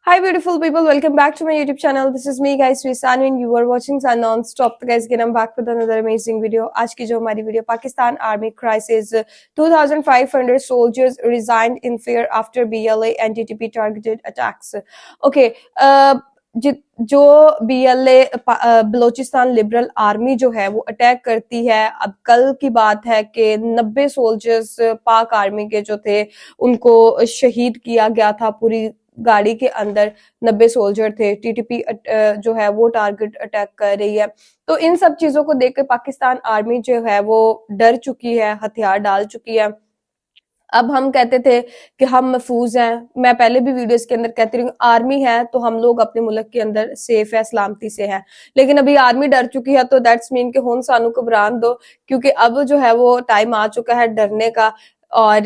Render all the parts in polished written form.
Hi beautiful people, welcome back to my YouTube channel. This is me guys, Swisanu and you are watching Sun Non-Stop. Guys, again I'm back with another amazing video. आज की जो हमारी video Pakistan army crisis 2500 soldiers resigned in fear after BLA and TTP targeted attacks. Okay, जो BLA Balochistan liberal army जो है वो attack करती है। अब कल की बात है कि 90 सोल्जर्स पाक आर्मी के जो थे उनको शहीद किया गया था। पूरी गाड़ी के अंदर 90 सोल्जर थे। टीटीपी जो है वो टारगेट अटैक कर रही है। तो इन सब चीजों को देखकर पाकिस्तान आर्मी जो है वो डर चुकी है, हथियार डाल चुकी है। अब हम कहते थे कि हम महफूज हैं। मैं पहले भी वीडियोस के अंदर कहती रही आर्मी है तो हम लोग अपने मुल्क के अंदर सेफ है, सलामती से है। लेकिन अभी आर्मी डर चुकी है तो दैट्स मीन कि हुन सानू घबरान दो, क्योंकि अब जो है वो टाइम आ चुका है डरने का। और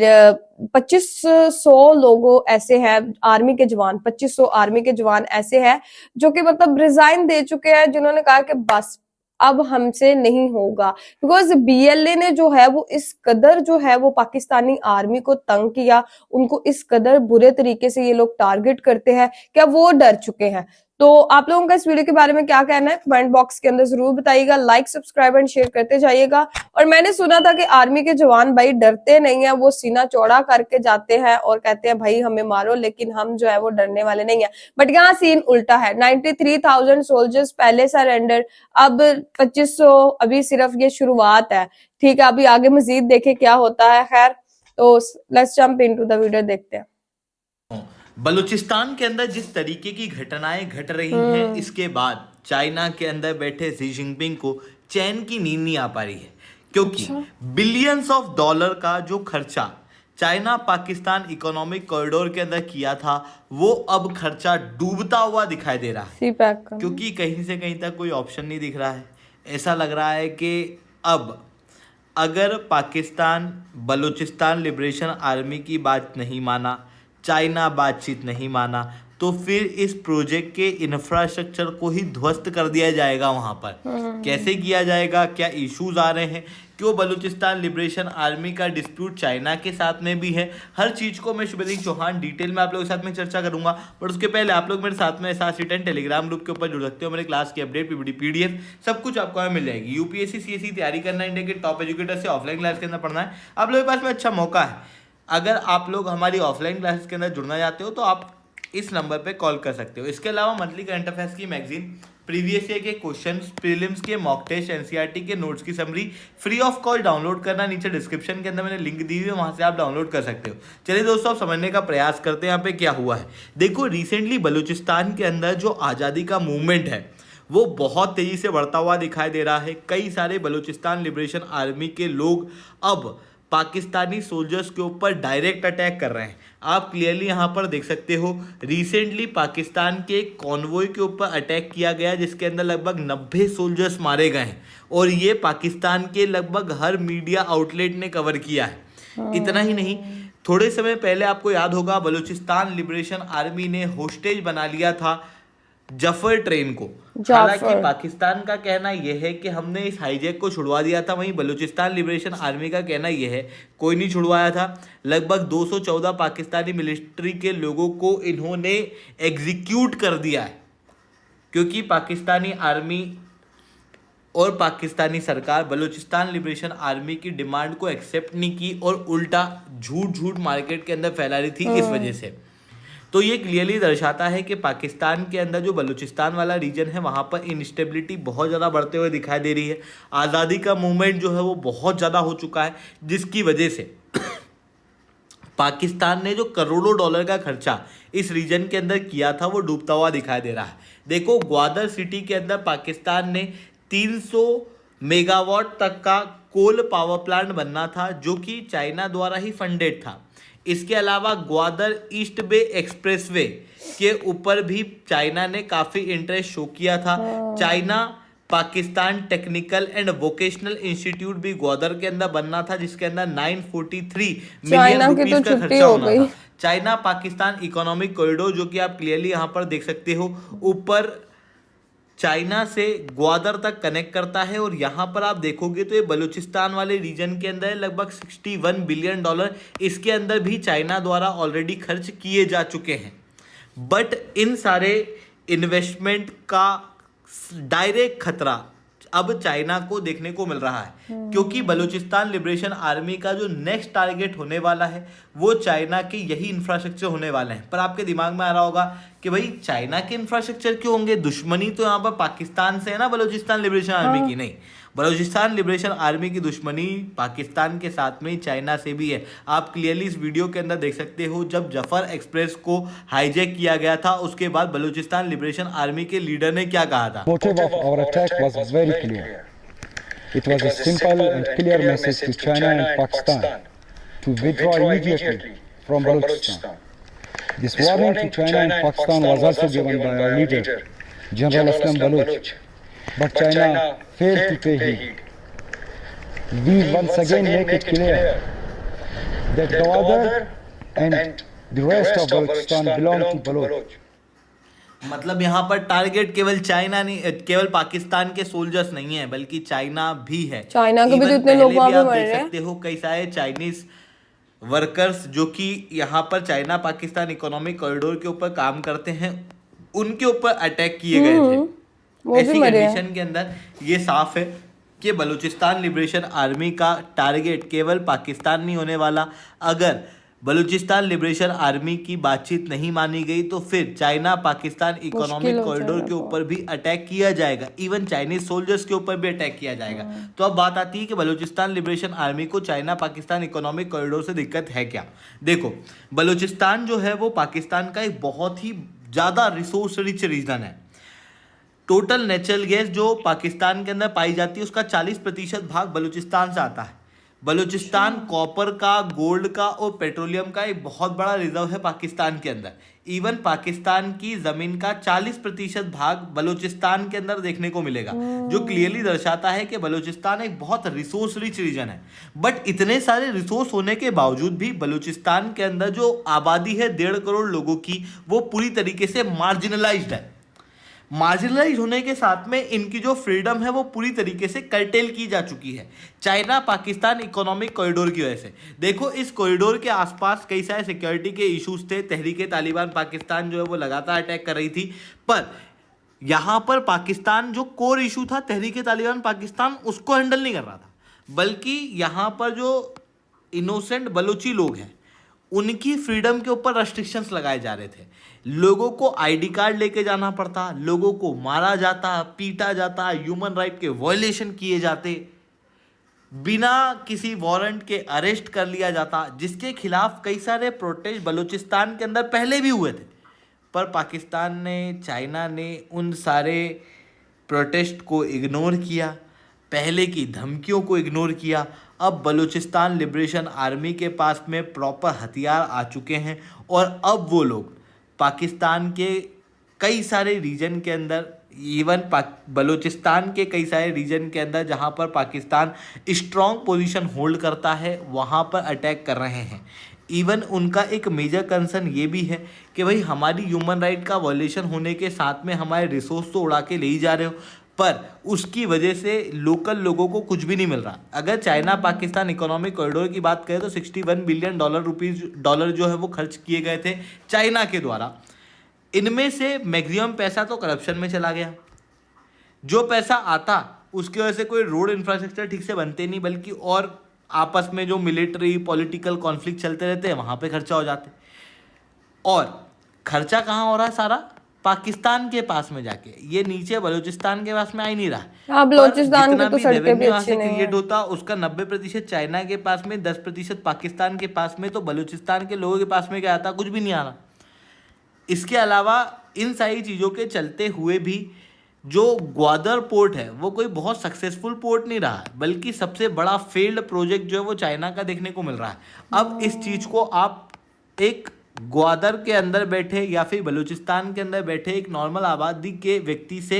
2500 लोगों ऐसे हैं आर्मी के जवान, 2500 आर्मी के जवान ऐसे हैं जो कि मतलब रिजाइन दे चुके हैं, जिन्होंने कहा कि बस अब हमसे नहीं होगा। बिकॉज बीएलए ने जो है वो इस कदर जो है वो पाकिस्तानी आर्मी को तंग किया, उनको इस कदर बुरे तरीके से ये लोग टारगेट करते हैं क्या वो डर चुके हैं। तो आप लोगों का इस वीडियो के बारे में क्या कहना है कमेंट बॉक्स के अंदर जरूर बताइएगा। लाइक सब्सक्राइब एंड शेयर करते जाइएगा। और मैंने सुना था कि आर्मी के जवान भाई डरते नहीं है, वो सीना चौड़ा करके जाते हैं और कहते हैं भाई हमें मारो, लेकिन हम जो है वो डरने वाले नहीं है। बट यहाँ सीन उल्टा है। 93,000 सोल्जर्स पहले सरेंडर, अब 2500, अभी सिर्फ ये शुरुआत है। ठीक है, अभी आगे मजीद देखे क्या होता है। खैर, तो let's jump into the video, देखते हैं। बलूचिस्तान के अंदर जिस तरीके की घटनाएं घट रही हैं, इसके बाद चाइना के अंदर बैठे शी जिनपिंग को चैन की नींद नहीं आ पा रही है, क्योंकि बिलियंस ऑफ डॉलर का जो खर्चा चाइना पाकिस्तान इकोनॉमिक कॉरिडोर के अंदर किया था वो अब खर्चा डूबता हुआ दिखाई दे रहा है। क्योंकि कहीं से कहीं तक कोई ऑप्शन नहीं दिख रहा है। ऐसा लग रहा है कि अब अगर पाकिस्तान बलूचिस्तान लिबरेशन आर्मी की बात नहीं माना, चाइना बातचीत नहीं माना, तो फिर इस प्रोजेक्ट के इंफ्रास्ट्रक्चर को ही ध्वस्त कर दिया जाएगा। वहां पर कैसे किया जाएगा, क्या इश्यूज आ रहे हैं, क्यों बलूचिस्तान लिबरेशन आर्मी का डिस्प्यूट चाइना के साथ में भी है, हर चीज को मैं शुभेंद्र चौहान डिटेल में आप लोगों के साथ में चर्चा करूंगा। बट उसके पहले आप लोग मेरे साथ में SAS10 टेलीग्राम ग्रुप के ऊपर जुड़ सकते हो। मेरे क्लास की अपडेट PDF सब कुछ आपको मिल जाएगी। यूपीएससी CSE तैयारी करना, इंडिया के टॉप एजुकेटर से ऑफलाइन क्लास के अंदर पढ़ना है, आप लोगों के पास में अच्छा मौका है। अगर आप लोग हमारी ऑफलाइन क्लासेस के अंदर जुड़ना चाहते हो तो आप इस नंबर पे कॉल कर सकते हो। इसके अलावा मंथली करंट अफेयर्स की मैगजीन, प्रीवियस ईयर के क्वेश्चंस, प्रीलिम्स के मॉक टेस्ट, एनसीईआरटी के नोट्स की summary free of cost download करना, नीचे डिस्क्रिप्शन के अंदर मैंने लिंक दी हुई है, वहां से आप डाउनलोड कर सकते हो। चलिए दोस्तों, आप समझने का प्रयास करते हैं यहाँ पे क्या हुआ है। देखो, रिसेंटली बलूचिस्तान के अंदर जो आज़ादी का मूवमेंट है वो बहुत तेजी से बढ़ता हुआ दिखाई दे रहा है। कई सारे बलूचिस्तान लिबरेशन आर्मी के लोग अब पाकिस्तानी सोल्जर्स के ऊपर डायरेक्ट अटैक कर रहे हैं। आप क्लियरली यहां पर देख सकते हो, रिसेंटली पाकिस्तान के कॉन्वॉय के ऊपर अटैक किया गया जिसके अंदर लगभग 90 सोल्जर्स मारे गए हैं, और ये पाकिस्तान के लगभग हर मीडिया आउटलेट ने कवर किया है। इतना ही नहीं, थोड़े समय पहले आपको याद होगा बलूचिस्तान लिबरेशन आर्मी ने होस्टेज बना लिया था जफर ट्रेन को। हालांकि पाकिस्तान का कहना यह है कि हमने इस हाईजैक को छुड़वा दिया था, वहीं बलूचिस्तान लिबरेशन आर्मी का कहना यह है कोई नहीं छुड़वाया था। लगभग 214 पाकिस्तानी मिलिट्री के लोगों को इन्होंने एग्जीक्यूट कर दिया है, क्योंकि पाकिस्तानी आर्मी और पाकिस्तानी सरकार बलूचिस्तान लिबरेशन आर्मी की डिमांड को एक्सेप्ट नहीं की और उल्टा झूठ मार्केट के अंदर फैला रही थी। इस वजह से तो ये क्लियरली दर्शाता है कि पाकिस्तान के अंदर जो बलूचिस्तान वाला रीजन है वहाँ पर इनस्टेबिलिटी बहुत ज़्यादा बढ़ते हुए दिखाई दे रही है। आज़ादी का मूवमेंट जो है वो बहुत ज़्यादा हो चुका है, जिसकी वजह से पाकिस्तान ने जो करोड़ों डॉलर का खर्चा इस रीजन के अंदर किया था वो डूबता हुआ दिखाई दे रहा है। देखो, ग्वादर सिटी के अंदर पाकिस्तान ने 300 मेगावाट तक का कोल पावर प्लांट बनना था, जो कि चाइना द्वारा ही फंडेड था। इसके अलावा ग्वादर ईस्ट बे एक्सप्रेसवे के ऊपर भी चाइना ने काफी इंटरेस्ट शो किया था। China Pakistan technical and vocational institute भी ग्वादर के अंदर बनना था, जिसके अंदर 943 मिलियन रुपीस का खर्चा होना था। चाइना पाकिस्तान इकोनॉमिक कॉरिडोर, जो कि आप क्लियरली यहाँ पर देख सकते हो, ऊपर चाइना से ग्वादर तक कनेक्ट करता है। और यहाँ पर आप देखोगे तो ये बलूचिस्तान वाले रीजन के अंदर लगभग 61 बिलियन डॉलर इसके अंदर भी चाइना द्वारा ऑलरेडी खर्च किए जा चुके हैं। बट इन सारे इन्वेस्टमेंट का डायरेक्ट खतरा अब चाइना को देखने को मिल रहा है, क्योंकि बलूचिस्तान लिबरेशन आर्मी का जो नेक्स्ट टारगेट होने वाला है वो चाइना के यही इंफ्रास्ट्रक्चर होने वाले हैं। पर आपके दिमाग में आ रहा होगा कि भाई चाइना के इंफ्रास्ट्रक्चर क्यों होंगे, दुश्मनी तो यहाँ पर पाकिस्तान से है ना बलूचिस्तान लिबरेशन आर्मी की। नहीं, बलूचिस्तान लिबरेशन आर्मी की दुश्मनी पाकिस्तान के साथ में ही चाइना से भी है। आप क्लियरली इस वीडियो के अंदर देख सकते हो, जब जफर एक्सप्रेस को हाईजैक किया गया था उसके बाद बलूचिस्तान लिबरेशन आर्मी के लीडर ने क्या कहा था। Motive of our attack was very clear. It was a simple and clear message to China and Pakistan to withdraw immediately from Balochistan. This warning to China and Pakistan was also given by our leader, General Aslam Baloch, but China failed to pay heed. We once again make it clear that Gwadar and the rest of Balochistan belong to Baloch. मतलब यहाँ पर target केवल China नहीं, केवल पाकिस्तान के soldiers नहीं है बल्कि चाइना भी है। चाइना के भी तो इतने लोग वहां पे मर रहे हैं। सकते हो कई सारे चाइनीज वर्कर्स जो कि यहाँ पर चाइना पाकिस्तान इकोनॉमिक कॉरिडोर के ऊपर काम करते हैं, उनके ऊपर अटैक किए गए थे। ऐसी कंडीशन के अंदर ये साफ है कि बलूचिस्तान लिबरेशन आर्मी का टारगेट केवल पाकिस्तान नहीं होने वाला। अगर बलूचिस्तान लिबरेशन आर्मी की बातचीत नहीं मानी गई तो फिर चाइना पाकिस्तान इकोनॉमिक कॉरिडोर के ऊपर भी अटैक किया जाएगा, इवन चाइनीज सोल्जर्स के ऊपर भी अटैक किया जाएगा। तो अब बात आती है कि बलूचिस्तान लिबरेशन आर्मी को चाइना पाकिस्तान इकोनॉमिक कॉरिडोर से दिक्कत है क्या। देखो, बलूचिस्तान जो है वो पाकिस्तान का एक बहुत ही ज़्यादा रिसोर्स रिच रीजन है। टोटल नेचुरल गैस जो पाकिस्तान के अंदर पाई जाती है उसका 40% भाग बलूचिस्तान से आता है। बलूचिस्तान कॉपर का, गोल्ड का और पेट्रोलियम का एक बहुत बड़ा रिजर्व है पाकिस्तान के अंदर। इवन पाकिस्तान की जमीन का 40% भाग बलूचिस्तान के अंदर देखने को मिलेगा, जो क्लियरली दर्शाता है कि बलूचिस्तान एक बहुत रिसोर्स रिच रीजन है। बट इतने सारे रिसोर्स होने के बावजूद भी बलूचिस्तान के अंदर जो आबादी है 1.5 करोड़ लोगों की, वो पूरी तरीके से मार्जिनलाइज्ड है। मार्जिनलाइज होने के साथ में इनकी जो फ्रीडम है वो पूरी तरीके से कर्टेल की जा चुकी है चाइना पाकिस्तान इकोनॉमिक कॉरिडोर की वजह से। देखो, इस कॉरिडोर के आसपास कई सारे सिक्योरिटी के इश्यूज थे। तहरीके तालिबान पाकिस्तान जो है वो लगातार अटैक कर रही थी, पर यहाँ पर पाकिस्तान जो कोर इशू था तहरीके तालिबान पाकिस्तान उसको हैंडल नहीं कर रहा था, बल्कि यहाँ पर जो इनोसेंट बलूची लोग हैं उनकी फ्रीडम के ऊपर रेस्ट्रिक्शंस लगाए जा रहे थे। लोगों को आईडी कार्ड लेके जाना पड़ता, लोगों को मारा जाता, पीटा जाता, ह्यूमन राइट के वायलेशन किए जाते, बिना किसी वारंट के अरेस्ट कर लिया जाता, जिसके खिलाफ कई सारे प्रोटेस्ट बलूचिस्तान के अंदर पहले भी हुए थे। पर पाकिस्तान ने, चाइना ने उन सारे प्रोटेस्ट को इग्नोर किया, पहले की धमकियों को इग्नोर किया। अब बलूचिस्तान लिबरेशन आर्मी के पास में प्रॉपर हथियार आ चुके हैं और अब वो लोग पाकिस्तान के कई सारे रीजन के अंदर, इवन बलूचिस्तान के कई सारे रीजन के अंदर जहां पर पाकिस्तान स्ट्रॉन्ग पोजीशन होल्ड करता है वहां पर अटैक कर रहे हैं। इवन उनका एक मेजर कंसर्न ये भी है कि भाई हमारी ह्यूमन राइट का वायलेशन होने के साथ में हमारे रिसोर्स तो उड़ा के ले ही जा रहे हो, पर उसकी वजह से लोकल लोगों को कुछ भी नहीं मिल रहा। अगर चाइना पाकिस्तान इकोनॉमिक कॉरिडोर की बात करें तो 61 बिलियन डॉलर जो है वो खर्च किए गए थे चाइना के द्वारा। इनमें से मैक्सिमम पैसा तो करप्शन में चला गया। जो पैसा आता उसकी वजह से कोई रोड इंफ्रास्ट्रक्चर ठीक से बनते नहीं, बल्कि और आपस में जो मिलिट्री पॉलिटिकल कॉन्फ्लिक्ट चलते रहते हैं वहाँ पे खर्चा हो जाते। और खर्चा कहाँ हो रहा है सारा? पाकिस्तान के पास में जाके। ये नीचे बलूचिस्तान के पास में आ ही नहीं रहा। हाँ, बलूचिस्तान के तो सड़कें भी अच्छी नहीं क्रिएट होता उसका 90% चाइना के पास में, 10% पाकिस्तान के पास में, तो बलूचिस्तान के लोगों के पास में क्या आता? कुछ भी नहीं आ रहा। इसके अलावा इन सारी चीज़ों के चलते हुए भी जो ग्वादर पोर्ट है वो कोई बहुत सक्सेसफुल पोर्ट नहीं रहा है, बल्कि सबसे बड़ा फेल्ड प्रोजेक्ट जो है वो चाइना का देखने को मिल रहा है। अब इस चीज़ को आप एक ग्वादर के अंदर बैठे या फिर बलूचिस्तान के अंदर बैठे एक नॉर्मल आबादी के व्यक्ति से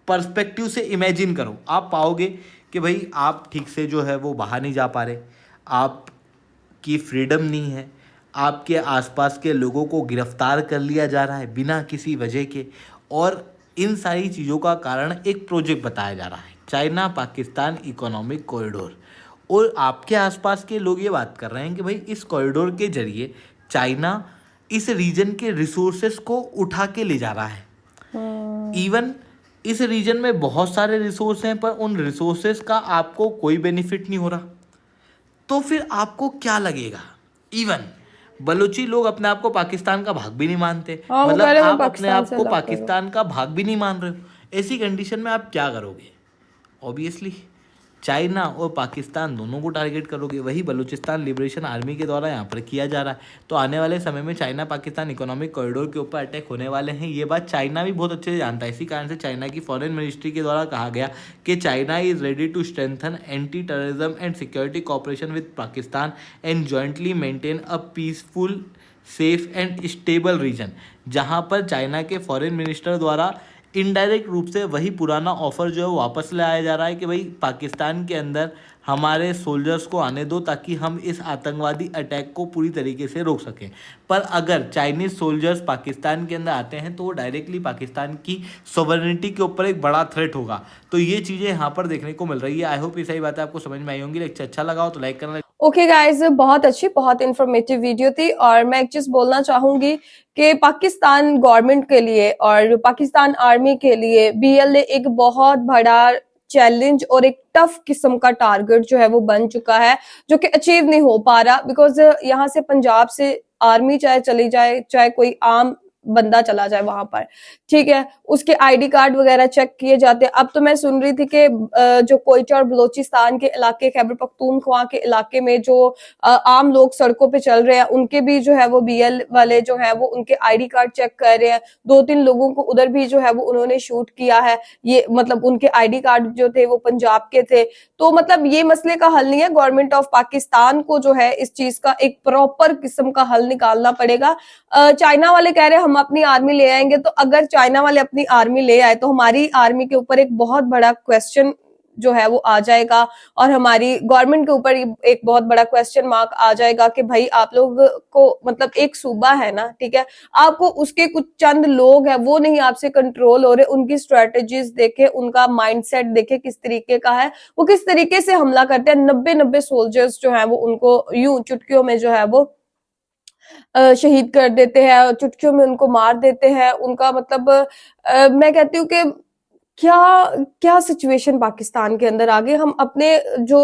पर्सपेक्टिव से इमेजिन करो, आप पाओगे कि भाई आप ठीक से जो है वो बाहर नहीं जा पा रहे, आपकी फ्रीडम नहीं है, आपके आसपास के लोगों को गिरफ्तार कर लिया जा रहा है बिना किसी वजह के। और इन सारी चीज़ों का कारण एक प्रोजेक्ट बताया जा रहा है, चाइना पाकिस्तान इकोनॉमिक कॉरिडोर। और आपके आसपास के लोग ये बात कर रहे हैं कि भाई इस कॉरिडोर के जरिए चाइना इस रीजन के रिसोर्सेस को उठा के ले जा रहा है। इवन इस रीजन में बहुत सारे रिसोर्स हैं, पर उन रिसोर्सेस का आपको कोई बेनिफिट नहीं हो रहा, तो फिर आपको क्या लगेगा? इवन बलूची लोग अपने आप को पाकिस्तान का भाग भी नहीं मानते, हाँ, वो मतलब कह रहे हैं आप मैं अपने आप पाकिस्तान से को अलग पाकिस्तान का भाग भी नहीं मान रहे हो। ऐसी कंडीशन में आप क्या करोगे? ऑब्वियसली चाइना और पाकिस्तान दोनों को टारगेट करोगे। वही बलूचिस्तान लिबरेशन आर्मी के द्वारा यहाँ पर किया जा रहा है। तो आने वाले समय में चाइना पाकिस्तान इकोनॉमिक कॉरिडोर के ऊपर अटैक होने वाले हैं। ये बात चाइना भी बहुत अच्छे से जानता है। इसी कारण से चाइना की फॉरेन मिनिस्ट्री के द्वारा कहा गया कि China is ready to strengthen anti terrorism and security cooperation with Pakistan and jointly maintain a peaceful safe and stable region. जहाँ पर चाइना के फॉरेन मिनिस्टर द्वारा इनडायरेक्ट रूप से वही पुराना ऑफर जो है वो वापस लाया जा रहा है कि भाई पाकिस्तान के अंदर हमारे सोल्जर्स को आने दो ताकि हम इस आतंकवादी अटैक को पूरी तरीके से रोक सकें। पर अगर चाइनीज सोल्जर्स पाकिस्तान के अंदर आते हैं तो वो डायरेक्टली पाकिस्तान की सॉवरेनिटी के ऊपर एक बड़ा थ्रेट होगा। तो ये चीज़ें यहाँ पर देखने को मिल रही है। आई होप ये सही बात है आपको समझ में आई होंगी। लेक्चर अच्छा लगा हो तो लाइक करना। ओके गाइज, बहुत अच्छी बहुत इंफॉर्मेटिव वीडियो थी। और मैं एक चीज बोलना चाहूंगी कि पाकिस्तान गवर्नमेंट के लिए और पाकिस्तान आर्मी के लिए BLA एक बहुत बड़ा चैलेंज और एक टफ किस्म का टारगेट जो है वो बन चुका है, जो कि अचीव नहीं हो पा रहा। बिकॉज यहाँ से पंजाब से आर्मी चाहे चली जाए, चाहे कोई आम बंदा चला जाए वहां पर, ठीक है, उसके ID कार्ड वगैरह चेक किए जाते हैं। अब तो मैं सुन रही थी कि जो कोयटा और बलोचिस्तान के इलाके, खैबर पख्तूनख्वा के इलाके में जो आम लोग सड़कों पे चल रहे हैं, उनके भी जो है वो BL वाले जो है वो उनके ID कार्ड चेक कर रहे हैं। 2-3 लोगों को उधर भी जो है वो उन्होंने शूट किया है। ये मतलब उनके ID कार्ड जो थे वो पंजाब के थे। तो मतलब ये मसले का हल नहीं है। गवर्नमेंट ऑफ पाकिस्तान को जो है इस चीज का एक प्रॉपर किस्म का हल निकालना पड़ेगा। चाइना वाले कह रहे हैं हम अपनी आर्मी ले आएंगे, तो अगर चाइना वाले अपनी आर्मी ले आए तो हमारी आर्मी के ऊपर एक बहुत बड़ा क्वेश्चन जो है वो आ जाएगा, और हमारी गवर्नमेंट के ऊपर एक बहुत बड़ा क्वेश्चन मार्क आ जाएगा कि भाई आप लोग को मतलब एक सूबा है ना, ठीक है, आपको उसके कुछ चंद लोग हैं वो नहीं आपसे कंट्रोल हो रहे, उनकी स्ट्रेटेजीज देखे, उनका माइंडसेट देखे किस तरीके का है, वो किस तरीके से हमला करते हैं। 90 सोल्जर्स जो है वो उनको यूं चुटकियों में जो है वो शहीद कर देते हैं, चुटकियों में उनको मार देते हैं। उनका मतलब मैं कहती हूँ कि क्या क्या सिचुएशन पाकिस्तान के अंदर आ गई। हम अपने जो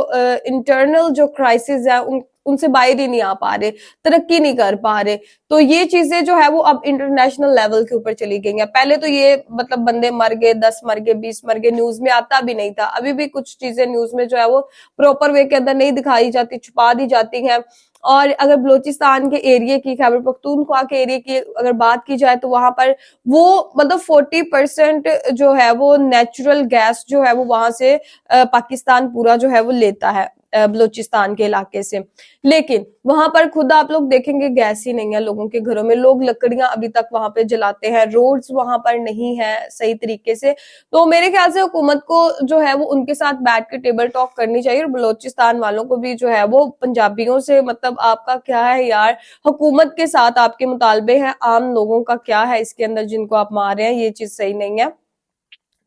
इंटरनल जो क्राइसिस है उनसे बाहर ही नहीं आ पा रहे, तरक्की नहीं कर पा रहे। तो ये चीजें जो है वो अब इंटरनेशनल लेवल के ऊपर चली गई हैं। पहले तो ये मतलब बंदे मर गए, 10 मर गए, 20 मर गए, न्यूज में आता भी नहीं था। अभी भी कुछ चीजें न्यूज में जो है वो प्रॉपर वे के अंदर नहीं दिखाई जाती, छुपा दी जाती हैं। और अगर बलोचिस्तान के एरिया की, खैबर पख्तूनख्वा के एरिया की अगर बात की जाए तो वहां पर वो मतलब 40% जो है वो नेचुरल गैस जो है वो वहां से पाकिस्तान पूरा जो है वो लेता है बलोचिस्तान के इलाके से। लेकिन वहां पर खुद आप लोग देखेंगे गैस ही नहीं है लोगों के घरों में, लोग लकड़ियां अभी तक वहां पे जलाते हैं, रोड्स वहां पर नहीं है सही तरीके से। तो मेरे ख्याल से हुकूमत को जो है वो उनके साथ बैठ के टेबल टॉक करनी चाहिए, और बलोचिस्तान वालों को भी जो है वो पंजाबियों से मतलब आपका क्या है यार, हुकूमत के साथ आपके मुतालबे हैं, आम लोगों का क्या है इसके अंदर जिनको आप मार रहे हैं, ये चीज सही नहीं है।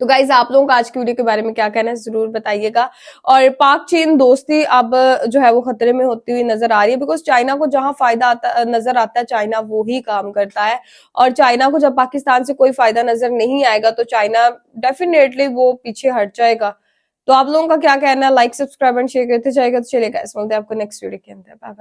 तो गाइज आप लोगों का आज की वीडियो के बारे में क्या कहना है जरूर बताइएगा। और पाक चीन दोस्ती अब जो है वो खतरे में होती हुई नजर आ रही है, बिकॉज चाइना को जहां फायदा नजर आता है चाइना वो ही काम करता है, और चाइना को जब पाकिस्तान से कोई फायदा नजर नहीं आएगा तो चाइना डेफिनेटली वो पीछे हट जाएगा। तो आप लोगों का क्या कहना है? लाइक, सब्सक्राइब एंड शेयर करते जाएगा। तो चलिए गाइस, मिलते हैं आपको नेक्स्ट वीडियो के अंदर। Bye bye.